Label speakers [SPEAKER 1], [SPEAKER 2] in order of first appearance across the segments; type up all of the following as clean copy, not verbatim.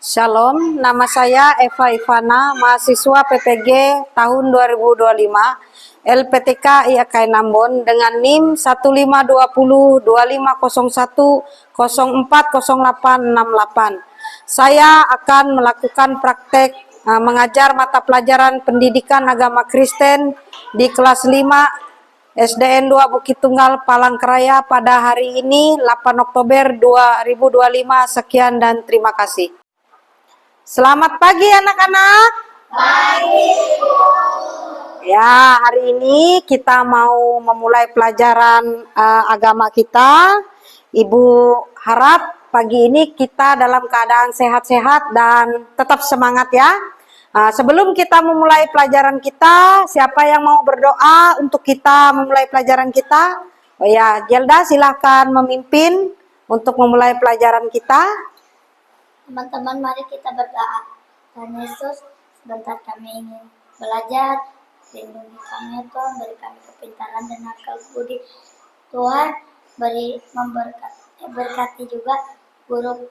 [SPEAKER 1] Shalom, nama saya Eva Ivana, mahasiswa PPG tahun 2025, LPTK IAKI Nambon dengan NIM 1520 2501 040868. Saya akan melakukan praktek mengajar mata pelajaran pendidikan agama Kristen di kelas 5 SDN 2 Bukit Tunggal Palangkaraya pada hari ini 8 Oktober 2025. Sekian dan terima kasih. Selamat pagi anak-anak.
[SPEAKER 2] Pagi, Bu.
[SPEAKER 1] Ya, hari ini kita mau memulai pelajaran agama kita. Ibu harap pagi ini kita dalam keadaan sehat-sehat dan tetap semangat ya. Sebelum kita memulai pelajaran kita, siapa yang mau berdoa untuk kita memulai pelajaran kita? Oh ya, Gelda silahkan memimpin untuk memulai pelajaran kita.
[SPEAKER 2] Teman-teman, mari kita berdoa. Tuhan Yesus, sebentar kami ingin belajar. Lindungi kami, Tuhan. Beri kami kepintaran dan akal budi. Tuhan, berkati juga guru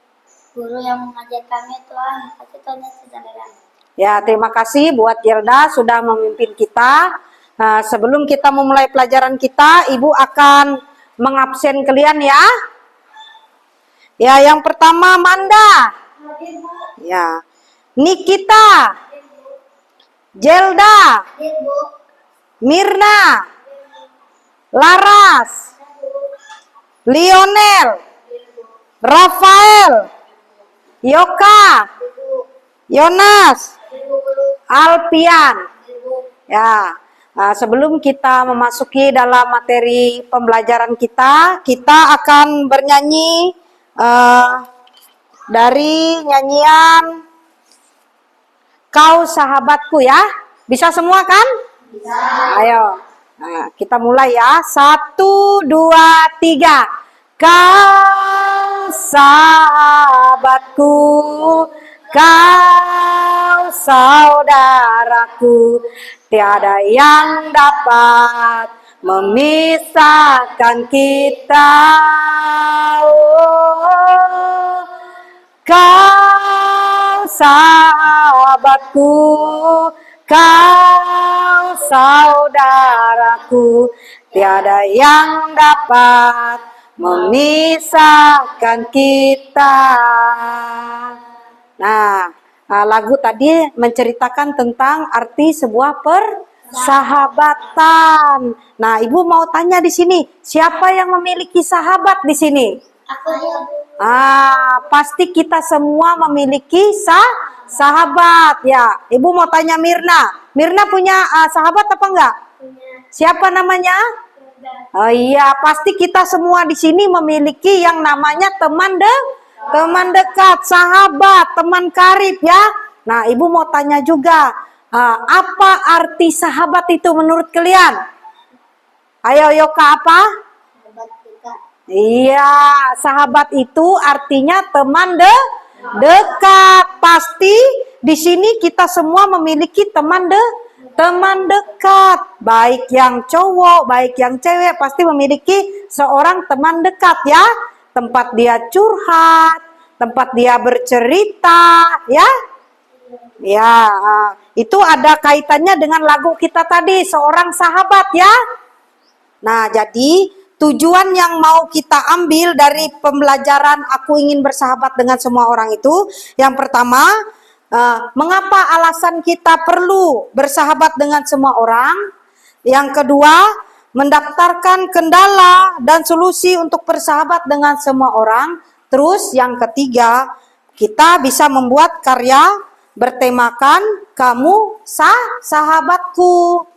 [SPEAKER 2] yang mengajar kami, Tuhan. Kasih Tuhan Yesus dalam.
[SPEAKER 1] Ya, terima kasih buat Gelda sudah memimpin kita. Nah, sebelum kita memulai pelajaran kita, Ibu akan mengabsen kalian ya. Ya, yang pertama Manda. Ya, Nikita, Gelda, Mirna, Laras, Lionel, Rafael, Yoka, Yonas, Alpian. Ya, sebelum kita memasuki dalam materi pembelajaran kita akan bernyanyi dari nyanyian Kau Sahabatku ya. Bisa semua kan?
[SPEAKER 2] Bisa.
[SPEAKER 1] Ayo. Nah, kita mulai ya. 1, 2, 3. Kau sahabatku, kau saudaraku, tiada yang dapat memisahkan kita. Oh, kau sahabatku, kau saudaraku, tiada yang dapat memisahkan kita. Nah, lagu tadi menceritakan tentang arti sebuah persahabatan. Nah, Ibu mau tanya di sini, siapa yang memiliki sahabat di sini?
[SPEAKER 2] Aku.
[SPEAKER 1] Pasti kita semua memiliki sahabat ya. Ibu mau tanya Mirna. Mirna punya sahabat apa enggak?
[SPEAKER 2] Punya.
[SPEAKER 1] Siapa namanya? Oh iya, pasti kita semua di sini memiliki yang namanya teman dekat, sahabat, teman karib ya. Nah, Ibu mau tanya juga, apa arti sahabat itu menurut kalian? Ayo Yoka, apa? Iya, sahabat itu artinya teman dekat. Pasti di sini kita semua memiliki teman dekat. Baik yang cowok, baik yang cewek pasti memiliki seorang teman dekat ya. Tempat dia curhat, tempat dia bercerita ya. Ya, itu ada kaitannya dengan lagu kita tadi, seorang sahabat ya. Nah, jadi tujuan yang mau kita ambil dari pembelajaran aku ingin bersahabat dengan semua orang itu, yang pertama, mengapa alasan kita perlu bersahabat dengan semua orang. Yang kedua, mendaftarkan kendala dan solusi untuk bersahabat dengan semua orang. Terus yang ketiga, kita bisa membuat karya bertemakan kamu sahabatku.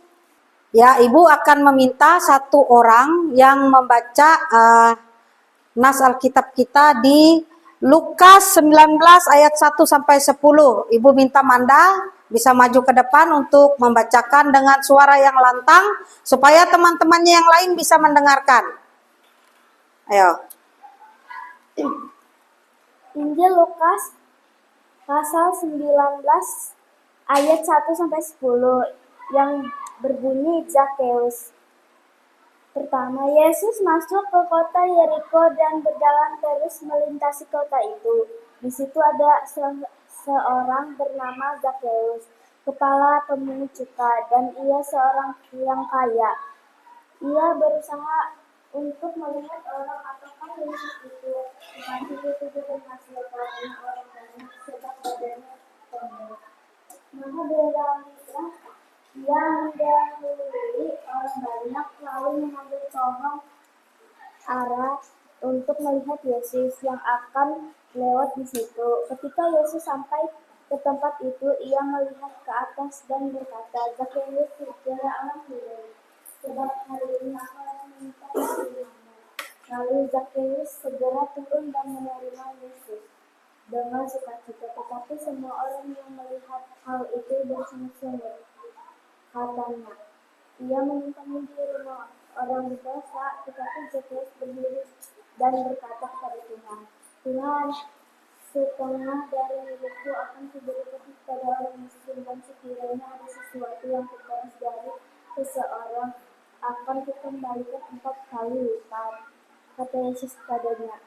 [SPEAKER 1] Ya, Ibu akan meminta satu orang yang membaca nas Alkitab kita di Lukas 19 ayat 1 sampai 10. Ibu minta Manda bisa maju ke depan untuk membacakan dengan suara yang lantang supaya teman-temannya yang lain bisa mendengarkan. Ayo.
[SPEAKER 3] Injil Lukas pasal 19 ayat 1 sampai 10 yang berbunyi Zakheus. Pertama, Yesus masuk ke kota Yeriko dan berjalan terus melintasi kota itu. Di situ ada seorang bernama Zakheus, kepala pemungut cukai, dan ia seorang yang kaya. Ia berusaha untuk melihat orang apakah Yesus itu, tetapi itu berhasil karena orang banyak sebab badannya pendek. Maka beranilah ia mendahului orang banyak lalu mengambil tombak arah untuk melihat Yesus yang akan lewat di situ. Ketika Yesus sampai ke tempat itu, ia melihat ke atas dan berkata, Zakheus, segeralah turun, sebab hari ini aku harus meminta pertolonganmu. Lalu Zakheus segera turun dan menerima Yesus dengan sukacita. Tetapi semua orang yang melihat hal itu bersungut-sungut. Katanya, ia menyimpannya di rumah orang berdosa, tetapi Zakheus berdiri dan berkata kepada Tuhan, Tuhan, setengah dari milikku akan kuberikan kepada orang miskin, dan sekiranya ada sesuatu yang kuperas dari seseorang, akan kukembalikan 4 kali lipat. Kata Yesus padanya,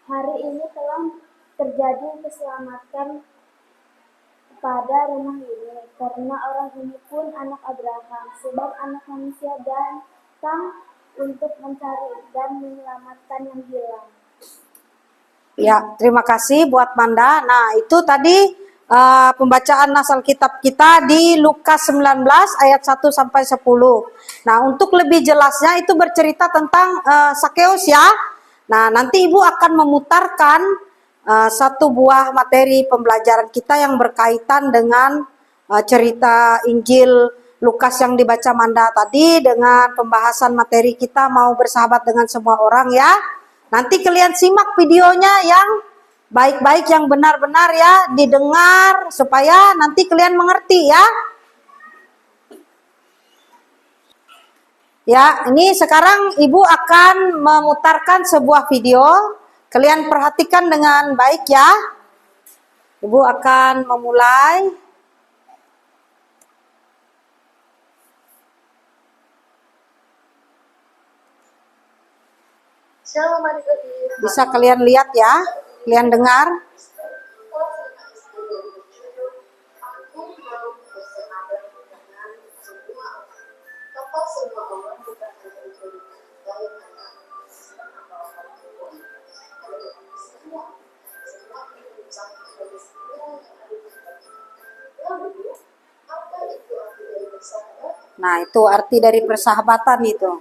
[SPEAKER 3] hari ini telah terjadi keselamatan pada rumah ini, karena orang ini pun anak Abraham, sebab anak manusia datang untuk mencari dan menyelamatkan yang hilang.
[SPEAKER 1] Ya, terima kasih buat Manda. Nah, itu tadi pembacaan asal kitab kita di Lukas 19 ayat 1 sampai 10. Nah, untuk lebih jelasnya itu bercerita tentang Zakheus ya. Nah, nanti Ibu akan memutarkan satu buah materi pembelajaran kita yang berkaitan dengan cerita Injil Lukas yang dibaca Manda tadi dengan pembahasan materi kita mau bersahabat dengan semua orang ya. Nanti kalian simak videonya yang baik-baik, yang benar-benar ya, didengar supaya nanti kalian mengerti ya. Ya, ini sekarang Ibu akan memutarkan sebuah video. Kalian perhatikan dengan baik ya. Ibu akan memulai.
[SPEAKER 4] Shalom adik-adik.
[SPEAKER 1] Bisa kalian lihat ya, kalian dengar.
[SPEAKER 4] Aku mau bersahabat dengan semua orang. Apa semua orang bukan hanya itu baik anak orang tua, ada semua ini mencapai dari semua yang ada di kita. Lalu apa itu arti dari bersahabat?
[SPEAKER 1] Nah, itu arti dari persahabatan itu.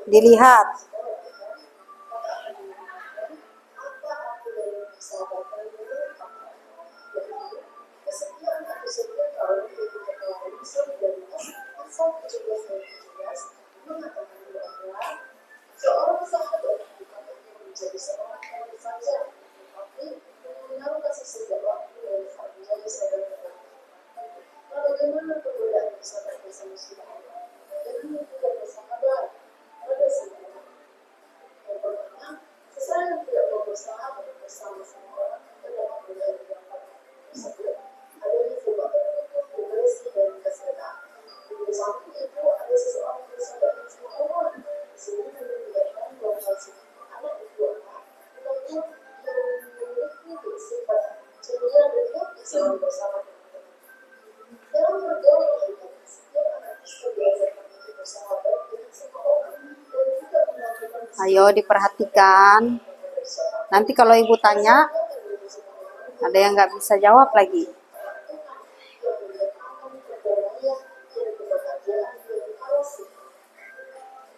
[SPEAKER 1] Dilihat.
[SPEAKER 4] Seorang sahabat bukan hanya menjadi seorang teman saja, tetapi mengenal kasih sejawat yang menjadi saudara. Bagaimana perbedaan bersahabat bersama saudara? Dengan tidak bersahabat pada saudara. Yang pertama, seseorang yang tidak mau bersahabat bersama sama orang terdapat perbedaan yang tersebut. Adanya sebuah tertutup, depresi, dan kesadaran. Di samping itu, ada seseorang yang bersahabat dengan semua orang. Sehingga menunjukkan bahwa semua anak itu anak, tetapi yang memiliki sifat ceria dan yang bisa bersama dengan teman. Dalam bergaul kita, setiap anak bisa diajarkan untuk bersahabat dengan semua orang dan juga melakukan
[SPEAKER 1] Ayo diperhatikan. Nanti kalau Ibu tanya, ada yang nggak bisa jawab lagi.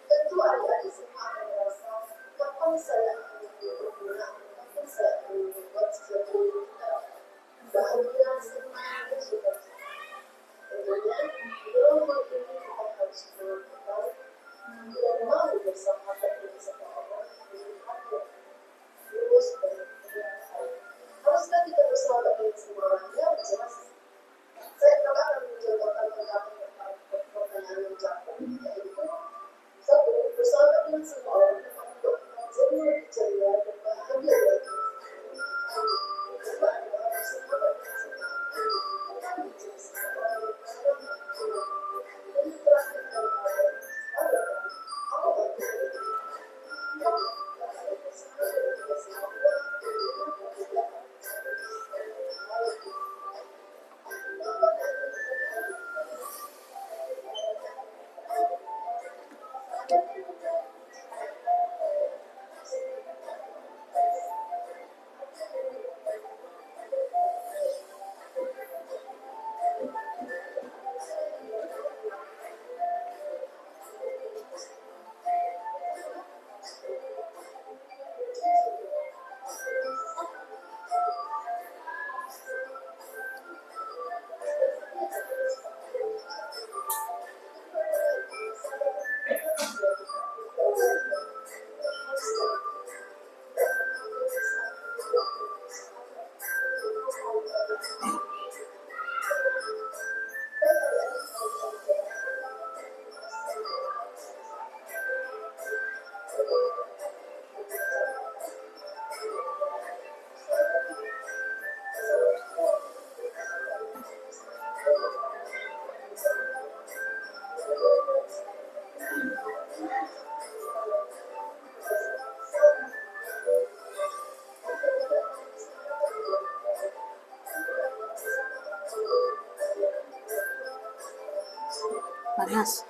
[SPEAKER 4] tentu adik-adik semua akan merasa kapan saya akan berguna, kapan saya akan membuat sesuatu yang bahagia, senang, dan sukacita. Tentunya dalam hal ini kita harus melakukan dan mau bersahabat dengan semua orang dengan hati lurus dan kebenaran. Haruskah kita bersahabat dengan semua orang? Ya,
[SPEAKER 1] panas.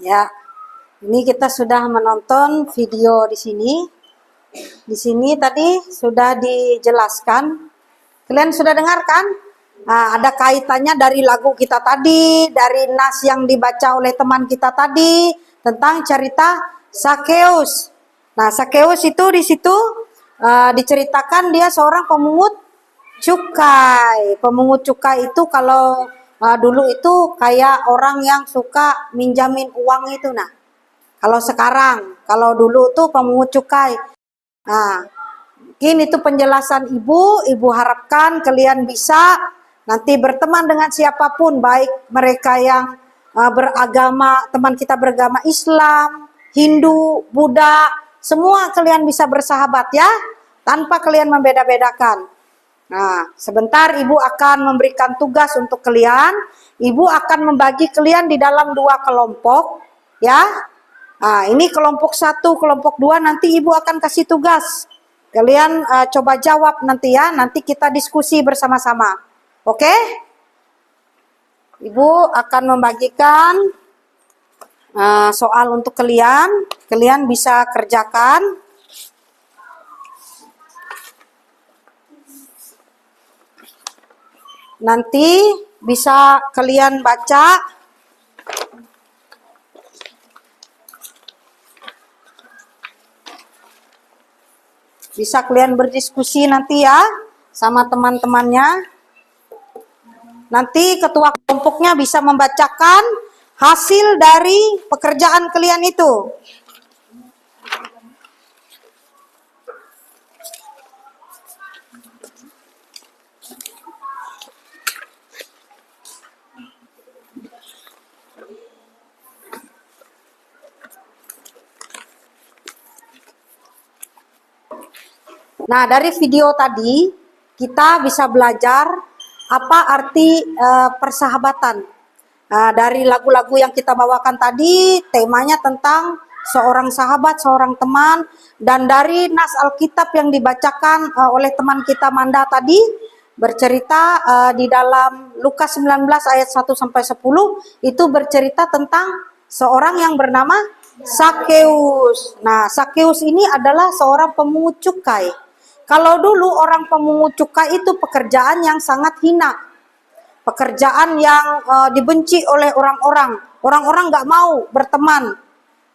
[SPEAKER 1] Ya, ini kita sudah menonton video di sini. Di sini tadi sudah dijelaskan. Kalian sudah dengarkan? Nah, ada kaitannya dari lagu kita tadi, dari nas yang dibaca oleh teman kita tadi tentang cerita Sakeus. Nah, Sakeus itu di situ diceritakan dia seorang pemungut cukai. Pemungut cukai itu kalau dulu itu kayak orang yang suka minjamin uang itu. Nah, kalau sekarang, kalau dulu tuh pemungut cukai. Nah, mungkin itu penjelasan Ibu harapkan kalian bisa nanti berteman dengan siapapun, baik mereka yang beragama, teman kita beragama Islam, Hindu, Buddha, semua kalian bisa bersahabat ya, tanpa kalian membeda-bedakan. Nah, sebentar Ibu akan memberikan tugas untuk kalian. Ibu akan membagi kalian di dalam 2 kelompok, ya. Nah, ini kelompok 1, kelompok 2, nanti Ibu akan kasih tugas. Kalian coba jawab nanti ya, nanti kita diskusi bersama-sama. Oke? Ibu akan membagikan soal untuk kalian. Kalian bisa kerjakan. Nanti bisa kalian baca. Bisa kalian berdiskusi nanti ya sama teman-temannya. Nanti ketua kelompoknya bisa membacakan hasil dari pekerjaan kalian itu. Nah, dari video tadi kita bisa belajar apa arti persahabatan. Nah, dari lagu-lagu yang kita bawakan tadi, temanya tentang seorang sahabat, seorang teman, dan dari nas Alkitab yang dibacakan oleh teman kita Manda tadi, bercerita di dalam Lukas 19 ayat 1 sampai 10 itu bercerita tentang seorang yang bernama Sakeus. Nah, Sakeus ini adalah seorang pemungut cukai. Kalau dulu orang pemungut cukai itu pekerjaan yang sangat hina. Pekerjaan yang dibenci oleh orang-orang. Orang-orang nggak mau berteman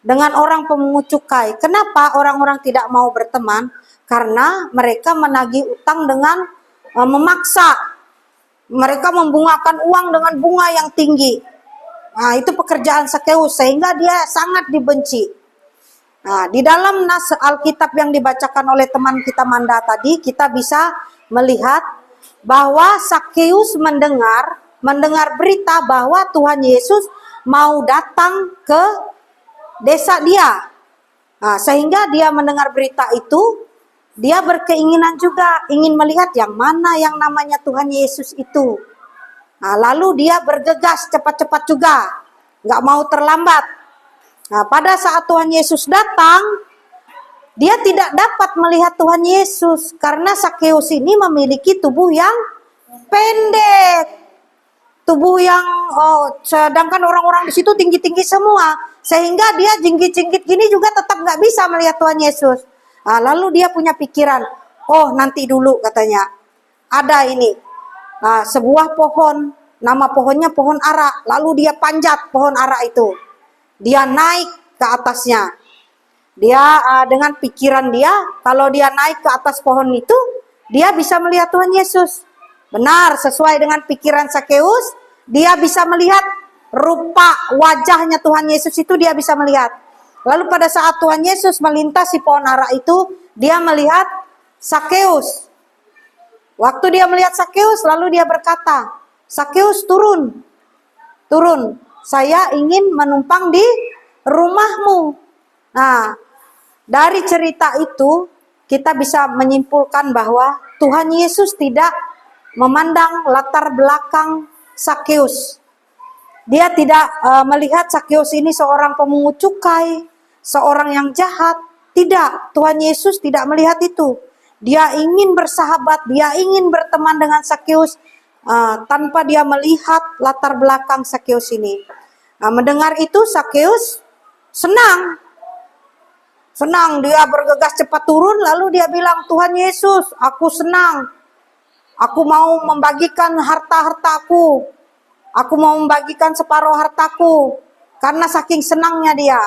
[SPEAKER 1] dengan orang pemungut cukai. Kenapa orang-orang tidak mau berteman? Karena mereka menagih utang dengan memaksa. Mereka membungakan uang dengan bunga yang tinggi. Nah, itu pekerjaan Sakeus sehingga dia sangat dibenci. Nah, di dalam nas Alkitab yang dibacakan oleh teman kita Manda tadi, kita bisa melihat bahwa Sakeus mendengar berita bahwa Tuhan Yesus mau datang ke desa dia. Nah, sehingga dia mendengar berita itu, dia berkeinginan juga ingin melihat yang mana yang namanya Tuhan Yesus itu. Nah, lalu dia bergegas cepat-cepat juga, nggak mau terlambat. Nah, pada saat Tuhan Yesus datang, dia tidak dapat melihat Tuhan Yesus karena Sakeus ini memiliki tubuh yang pendek. Tubuh yang sedangkan orang-orang di situ tinggi-tinggi semua, sehingga dia jingkit-jingkit gini juga tetap nggak bisa melihat Tuhan Yesus. Nah, lalu dia punya pikiran, oh nanti dulu katanya, ada ini sebuah pohon, nama pohonnya pohon ara. Lalu dia panjat pohon ara itu. Dia naik ke atasnya. Dia dengan pikiran dia, kalau dia naik ke atas pohon itu, dia bisa melihat Tuhan Yesus. Benar, sesuai dengan pikiran Sakeus, dia bisa melihat rupa wajahnya Tuhan Yesus itu, dia bisa melihat. Lalu pada saat Tuhan Yesus melintasi pohon ara itu, dia melihat Sakeus. Waktu dia melihat Sakeus, lalu dia berkata, Sakeus turun. Saya ingin menumpang di rumahmu. Nah, dari cerita itu kita bisa menyimpulkan bahwa Tuhan Yesus tidak memandang latar belakang Sakeus. Dia tidak melihat Sakeus ini seorang pemungut cukai, seorang yang jahat. Tidak, Tuhan Yesus tidak melihat itu. Dia ingin bersahabat, dia ingin berteman dengan Sakeus tanpa dia melihat latar belakang Sakeus ini. Nah, mendengar itu Sakeus Senang. Senang, dia bergegas cepat turun, lalu dia bilang, Tuhan Yesus, aku senang. Aku mau membagikan harta-hartaku. Aku mau membagikan separuh hartaku. Karena saking senangnya dia.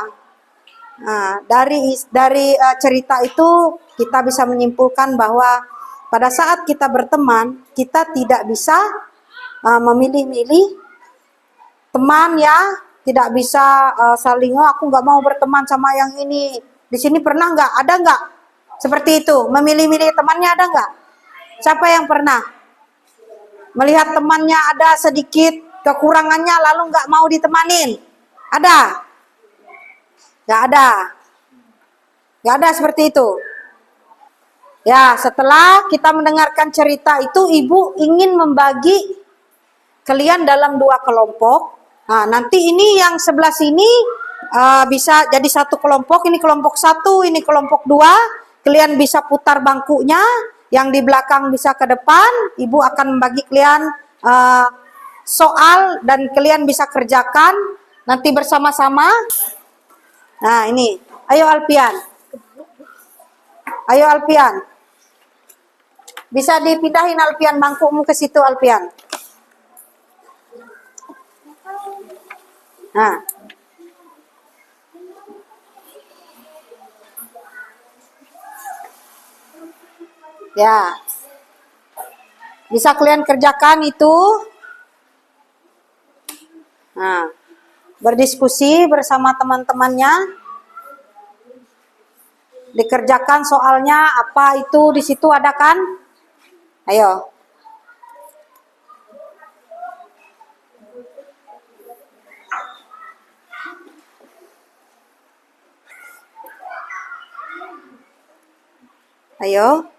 [SPEAKER 1] Nah, dari cerita itu kita bisa menyimpulkan bahwa pada saat kita berteman, kita tidak bisa memilih-milih teman ya. Tidak bisa saling, oh, aku nggak mau berteman sama yang ini. Di sini pernah nggak? Ada nggak? Seperti itu, memilih-milih temannya ada nggak? Siapa yang pernah melihat temannya ada sedikit kekurangannya lalu nggak mau ditemanin? Ada? Nggak ada. Nggak ada seperti itu. Ya, setelah kita mendengarkan cerita itu, ibu ingin membagi kalian dalam 2 kelompok. Nah, nanti ini yang sebelah sini bisa jadi satu kelompok, ini kelompok 1, ini kelompok 2. Kalian bisa putar bangkunya, yang di belakang bisa ke depan. Ibu akan membagi kalian soal dan kalian bisa kerjakan nanti bersama-sama. Nah, ini. Ayo Alpian. Ayo Alpian. Bisa dipindahin Alpian bangkumu ke situ Alpian. Nah. Ya. Bisa kalian kerjakan itu. Nah, berdiskusi bersama teman-temannya. Dikerjakan soalnya apa itu di situ ada kan? Ayo. Ayo.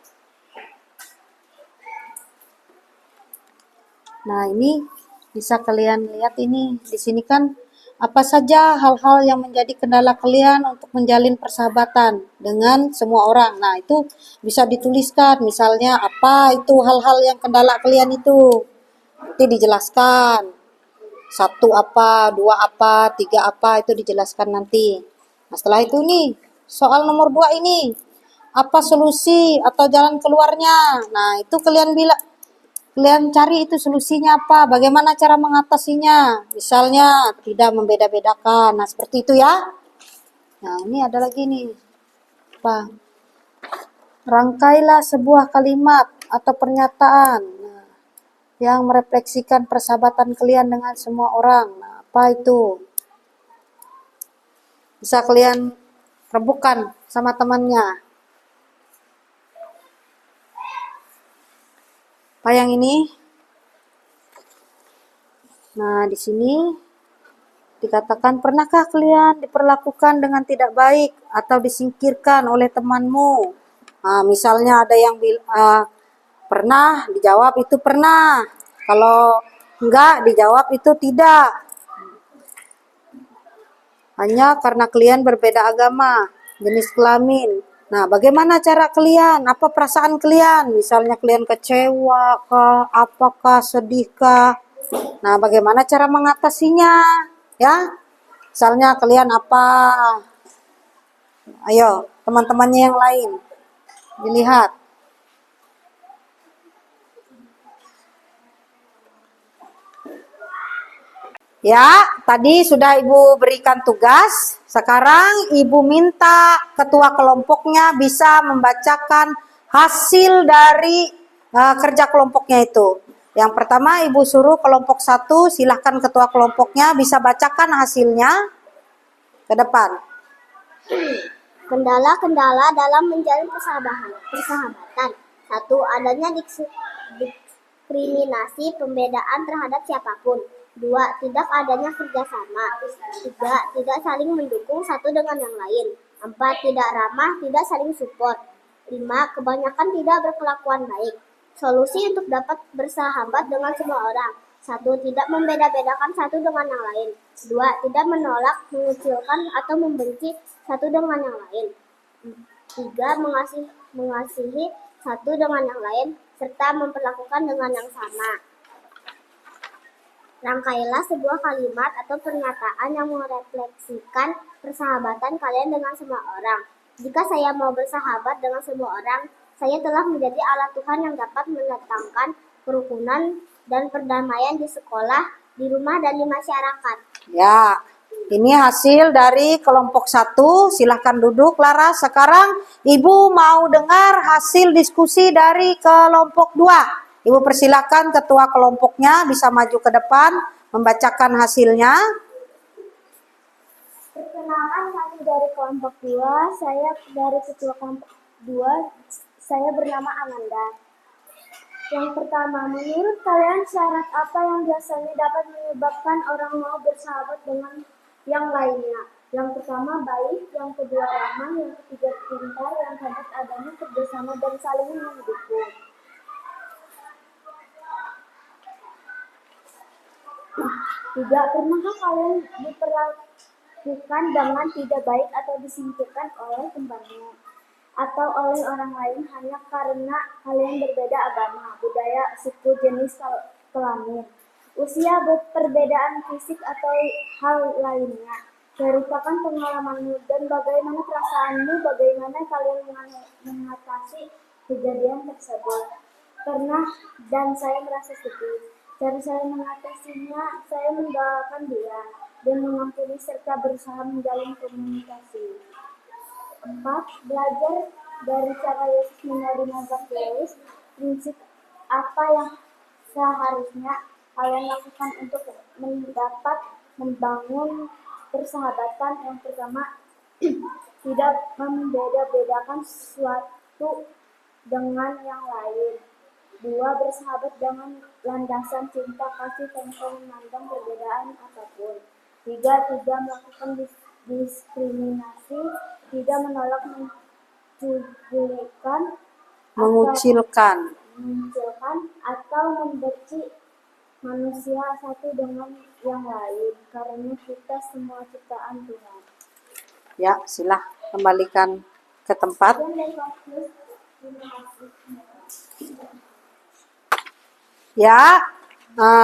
[SPEAKER 1] Nah, ini bisa kalian lihat ini. Di sini kan apa saja hal-hal yang menjadi kendala kalian untuk menjalin persahabatan dengan semua orang. Nah, itu bisa dituliskan. Misalnya apa itu hal-hal yang kendala kalian itu. Nanti dijelaskan. 1 apa, 2 apa, 3 apa itu dijelaskan nanti. Nah, setelah itu nih, soal nomor 2 ini. Apa solusi atau jalan keluarnya? Nah, itu kalian cari itu solusinya apa, bagaimana cara mengatasinya. Misalnya tidak membeda-bedakan. Nah, seperti itu ya. Nah, ini ada lagi nih. Apa? Rangkailah sebuah kalimat atau pernyataan yang merefleksikan persahabatan kalian dengan semua orang. Nah, apa itu? Bisa kalian rebukan sama temannya. Apa yang ini? Nah, di sini dikatakan, pernahkah kalian diperlakukan dengan tidak baik atau disingkirkan oleh temanmu? Nah, misalnya ada yang pernah, dijawab itu pernah. Kalau enggak, dijawab itu tidak. Hanya karena kalian berbeda agama, jenis kelamin. Nah, bagaimana cara kalian? Apa perasaan kalian? Misalnya kalian kecewa kah? Apakah sedih kah? Nah, bagaimana cara mengatasinya? Ya, misalnya kalian apa? Ayo, teman-temannya yang lain. Dilihat. Ya, tadi sudah Ibu berikan tugas. Sekarang Ibu minta ketua kelompoknya bisa membacakan hasil dari kerja kelompoknya itu. Yang pertama Ibu suruh kelompok 1, silahkan ketua kelompoknya bisa bacakan hasilnya ke depan.
[SPEAKER 3] Kendala-kendala dalam menjalin persahabatan. 1. Adanya diskriminasi pembedaan terhadap siapapun. 2. Tidak adanya kerjasama. 3. Tidak saling mendukung satu dengan yang lain. 4. Tidak ramah, tidak saling support. 5. Kebanyakan tidak berkelakuan baik. Solusi untuk dapat bersahabat dengan semua orang. 1. Tidak membeda-bedakan satu dengan yang lain. 2. Tidak menolak, mengucilkan, atau membenci satu dengan yang lain. 3. Mengasihi satu dengan yang lain, serta memperlakukan dengan yang sama. Rangkailah sebuah kalimat atau pernyataan yang merefleksikan persahabatan kalian dengan semua orang. Jika saya mau bersahabat dengan semua orang, saya telah menjadi alat Tuhan yang dapat mendatangkan kerukunan dan perdamaian di sekolah, di rumah, dan di masyarakat.
[SPEAKER 1] Ya, ini hasil dari kelompok 1. Silahkan duduk, Lara. Sekarang Ibu mau dengar hasil diskusi dari kelompok 2. Ibu persilahkan ketua kelompoknya bisa maju ke depan, membacakan hasilnya.
[SPEAKER 3] Perkenalkan, kami dari kelompok 2, saya dari ketua kelompok 2, saya bernama Amanda. Yang pertama, menurut kalian syarat apa yang biasanya dapat menyebabkan orang mau bersahabat dengan yang lainnya? Yang pertama, baik. Yang kedua, ramah. Yang ketiga, pintar. Yang keempat, adanya kerjasama dan saling mendukung. Tidak pernahkah kalian diperlakukan dengan tidak baik atau disingkirkan oleh temannya atau oleh orang lain hanya karena kalian berbeda agama, budaya, suku, jenis kelamin, usia, perbedaan fisik atau hal lainnya? Ceritakan pengalamanmu dan bagaimana perasaanmu, bagaimana kalian mengatasi kejadian tersebut. Pernah dan saya merasa sedih. Cara saya mengatasinya, saya mendoakan dia dan mengampuni serta berusaha menjalin komunikasi. 4. Belajar dari cara Yesus menerima Zakheus. Prinsip apa yang seharusnya kalian lakukan untuk mendapat membangun persahabatan? Yang pertama, tidak membeda-bedakan sesuatu dengan yang lain. 2. Bersahabat dengan landasan cinta kasih tanpa memandang perbedaan apapun. 3. Tidak melakukan diskriminasi, tidak menolak,
[SPEAKER 1] Mengucilkan.
[SPEAKER 3] atau membenci manusia satu dengan yang lain, karena kita semua ciptaan Tuhan.
[SPEAKER 1] Ya, silah kembalikan ke tempat. Ya,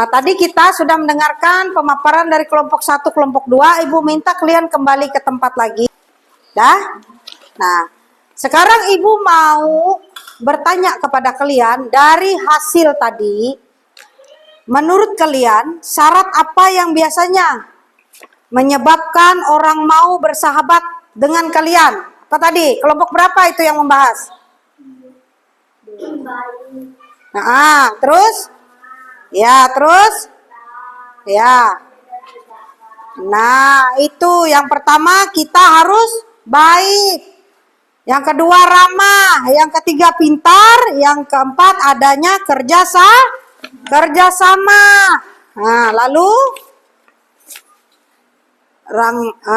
[SPEAKER 1] tadi kita sudah mendengarkan pemaparan dari kelompok 1, kelompok 2. Ibu minta kalian kembali ke tempat lagi. Dah? Nah, sekarang Ibu mau bertanya kepada kalian dari hasil tadi. Menurut kalian, syarat apa yang biasanya menyebabkan orang mau bersahabat dengan kalian? Apa tadi? Kelompok berapa itu yang membahas? Nah, terus? Ya, terus? Ya. Nah, itu yang pertama kita harus baik. Yang kedua ramah, yang ketiga pintar, yang keempat adanya kerjasama. Nah, lalu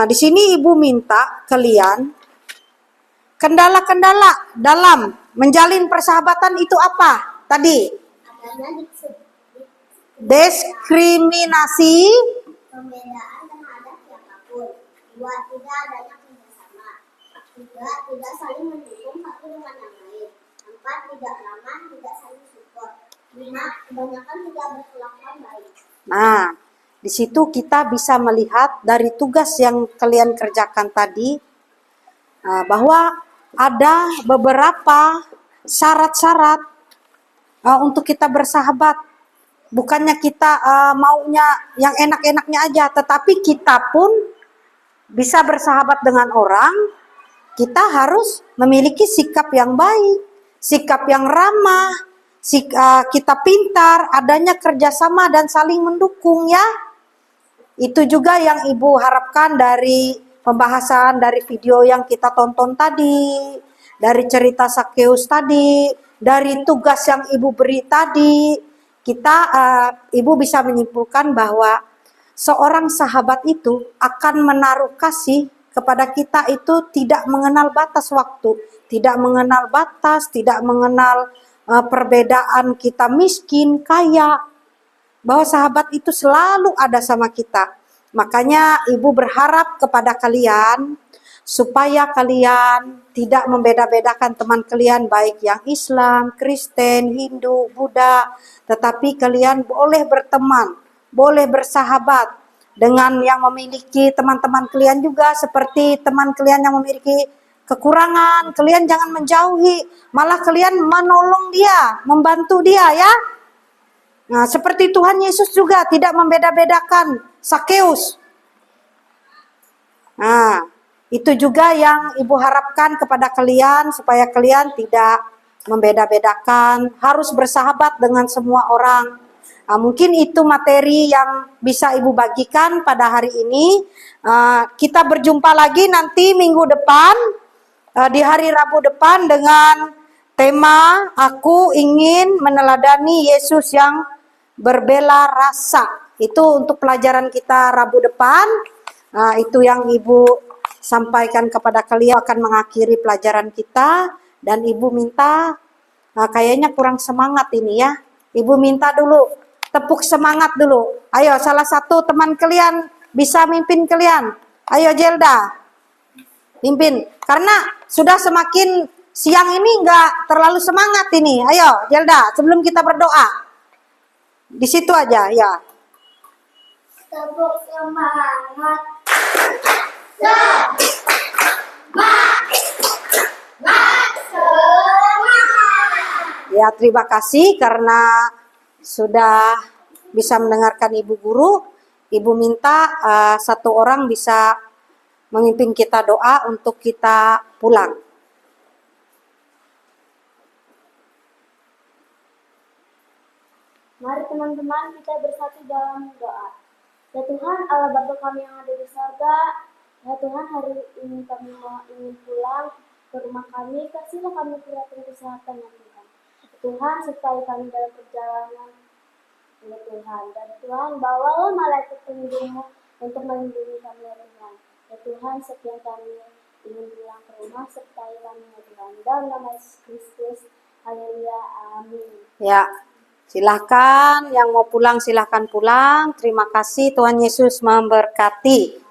[SPEAKER 1] di sini Ibu minta kalian kendala-kendala dalam menjalin persahabatan itu apa? Tadi diskriminasi,
[SPEAKER 3] Pembedaan terhadap siapapun. 2. Tidak adanya kerjasama. 3. Tidak saling mendukung satu dengan yang lain. 4. Tidak ramah, tidak saling support. 5. Kebanyakan tidak berkelakuan baik.
[SPEAKER 1] Nah, di situ kita bisa melihat dari tugas yang kalian kerjakan tadi bahwa ada beberapa syarat-syarat untuk kita bersahabat. Bukannya kita maunya yang enak-enaknya aja, tetapi kita pun bisa bersahabat dengan orang. Kita harus memiliki sikap yang baik, sikap yang ramah, kita pintar, adanya kerjasama dan saling mendukung ya. Itu juga yang Ibu harapkan dari pembahasan dari video yang kita tonton tadi, dari cerita Zakheus tadi, dari tugas yang Ibu beri tadi. Ibu bisa menyimpulkan bahwa seorang sahabat itu akan menaruh kasih kepada kita itu tidak mengenal batas waktu, tidak mengenal batas, tidak mengenal perbedaan kita miskin, kaya, bahwa sahabat itu selalu ada sama kita. Makanya Ibu berharap kepada kalian supaya kalian tidak membeda-bedakan teman kalian baik yang Islam, Kristen, Hindu, Buddha, tetapi kalian boleh berteman, boleh bersahabat dengan yang memiliki teman-teman kalian juga, seperti teman kalian yang memiliki kekurangan, kalian jangan menjauhi, malah kalian menolong dia, membantu dia ya. Nah, seperti Tuhan Yesus juga tidak membeda-bedakan Sakeus. Nah, itu juga yang Ibu harapkan kepada kalian, supaya kalian tidak membeda-bedakan, harus bersahabat dengan semua orang. Nah, mungkin itu materi yang bisa Ibu bagikan pada hari ini. Kita berjumpa lagi nanti minggu depan, di hari Rabu depan, dengan tema Aku Ingin Meneladani Yesus yang Berbela Rasa. Itu untuk pelajaran kita Rabu depan. Itu yang Ibu sampaikan kepada kalian, akan mengakhiri pelajaran kita. Dan Ibu minta, kayaknya kurang semangat ini ya. Ibu minta dulu tepuk semangat dulu. Ayo, salah satu teman kalian bisa mimpin kalian. Ayo Jelda, mimpin. Karena sudah semakin siang ini nggak terlalu semangat ini. Ayo Jelda, sebelum kita berdoa. Di situ aja ya.
[SPEAKER 2] Tepuk semangat.
[SPEAKER 1] Ya, terima kasih karena sudah bisa mendengarkan Ibu Guru. Ibu minta satu orang bisa memimpin kita doa untuk kita pulang.
[SPEAKER 3] Mari teman-teman kita bersatu dalam doa. Ya Tuhan, Allah Bapa kami yang ada di sorga, ya Tuhan, hari ini kami ingin pulang ke rumah kami, kasihlah kami kekuatan kesehatan ya Tuhan. Tuhan, sertai kami dalam perjalanan ya Tuhan. Dan Tuhan, bawalah malaikat pelindungmu untuk melindungi kami ya Tuhan. Ya Tuhan, setiap kami ingin pulang ke rumah, sertai kami ya Tuhan. Dalam nama Yesus Kristus, haleluya, amin.
[SPEAKER 1] Ya, silahkan yang mau pulang silahkan pulang. Terima kasih, Tuhan Yesus memberkati.